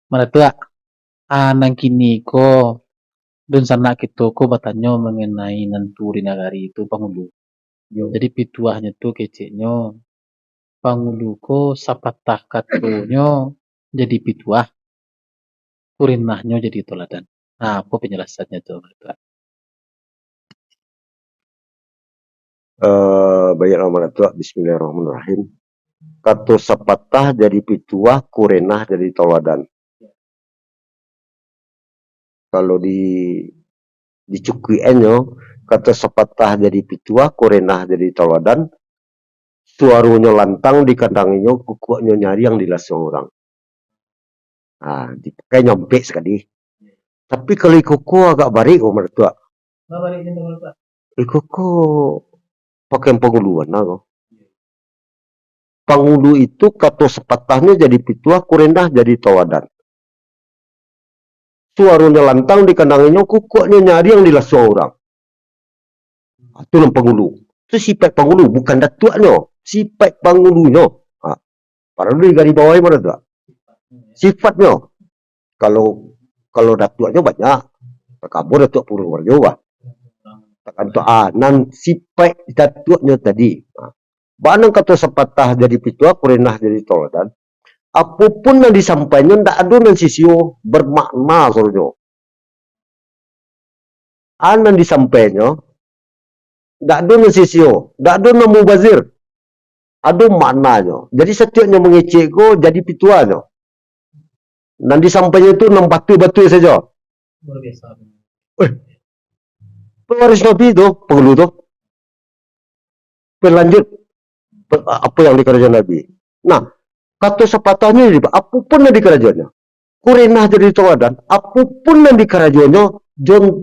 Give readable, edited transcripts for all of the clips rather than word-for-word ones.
Maratua, nang kini ko dun sana kita ko bertanya mengenai nanturi nagari itu Pangulu. Jadi pituahnya tuh keceknya Pangulu ko sapatah katonyo jadi pituah, kurinahnya jadi toladan. Nah, apa penjelasannya tuh Maratua? Banyak nama tua. Bismillahirrahmanirrahim. Kato sapatah jadi pituah, kurenah jadi toladan. Kalau di cukuienyo, kato sapatah jadi pituah, kurenah jadi toladan. Suarunyo lantang di kandanginyo, kukuaknyo nyari yang dilasong orang. Dipakai nyampe sekali. Tapi kalau ikuku agak barik kok mertua. Ikuku pakai penguluan aku. Pangulu itu kato sepatahnya jadi pituah, kurenah jadi toladan. Suaranya lantang di kandanginyo, kukuaknya nyari yang dilasu orang. Itu yang pangulu. Itu sifat pangulu, bukan datuaknya. Sifat pangulunya. Padahal di garis bawahnya mana tuh? Sifatnya. Kalau datuaknya banyak. Kabur datuak Purworejo bah. Takkan tuh nan sifat datuaknya tadi. Banang kata sepatah jadi pituah, kurenah jadi toladan. Apapun yang disampaikan, tidak ada yang sisio bermakna soalnya. Yang disampaikan, tidak ada yang sisio, tidak ada yang mubazir. Ada maknanya. Jadi setiapnya mengecek ko jadi pituahnya. Dan disampaikan itu 6 batu-batu saja. Luar biasa. Pewaris Nabi itu, penghulu itu. Berlanjut apa yang di kerajaan Nabi. Nah, kata sepatahnya jadi apapun yang di kerajaannya. Kurenah jadi teladan, apapun yang di kerajaannya,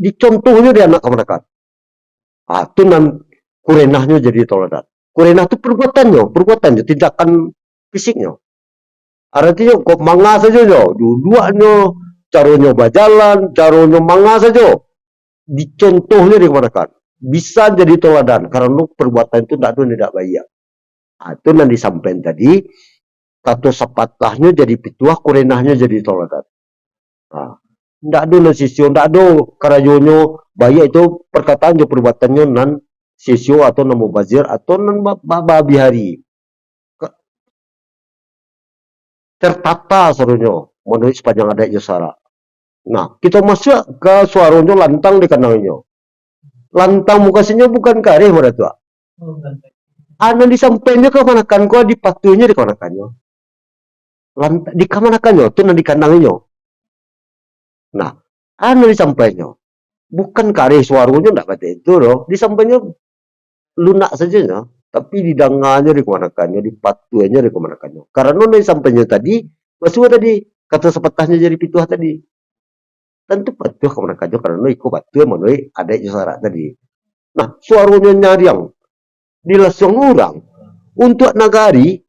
dicontohnya di anak kemerdekaan. Itu nan kurenahnya jadi teladan. Kurenah itu perbuatannya, tindakan fisiknya. Artinya kok manga saja dua-duanya, caranya berjalan, caranya manga saja. Dicontohnya di kemerdekaan. Bisa jadi teladan, karena perbuatan itu tidak baik. Itu yang disampaikan tadi, kata sepatahnya jadi pituah, kurenahnya jadi toladan. Tidak ada sisio, tidak ada kerajonyo baik itu perkataan jo perbuatannya nan sisio atau nan mubazir atau nan babi hari. Tertata serunya menurut sepanjang ada jasara. Nah, kita masuk ke suaranya lantang di kanangnya. Lantang mukasinya bukan kareh pada tua. Anu disampainya ke manakan ko dipatunya di kanakannya. Di kamanakannya itu nan di kandangnya. Nah, anu disampainya bukan kareh suaranya ndak kata itu loh. Disampainya lunak saja ya. Tapi didangannya di kemanakannya, dipatunya di kemanakannya. Karena disampainya tadi, masuk tadi kata sepatahnya jadi pituah tadi. Tentu patuh kemanakannya karena ikut patuh menurut ada jasara tadi. Nah, suaranya nyariang dilasung orang untuk nagari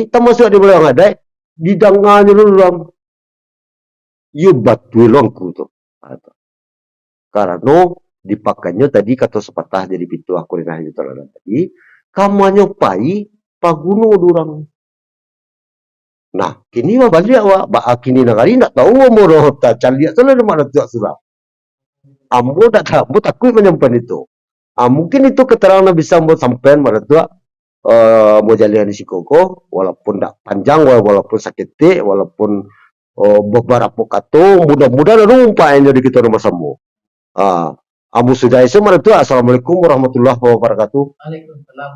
termasuk di belakang ada didangannya dulu yubat wilongku tuh karena dipakainya tadi kata sepatah jadi pintu aku rinah itu tadi kamu nyopai paguno durang. Nah kini mah balik kini nagari nak tahu mau tak cari salah di mana tuh sudah ambo tak tahu takut menyimpan itu. Mungkin itu keterangan bisa mau sampai pada tua mau jalan di Sikoko walaupun tak panjang walaupun sakit walaupun beberapa kato mudah-mudahan rumpahnya di kita rumah samu. Amu sudah itu pada tua. Assalamualaikum warahmatullahi wabarakatuh. Waalaikumsalam.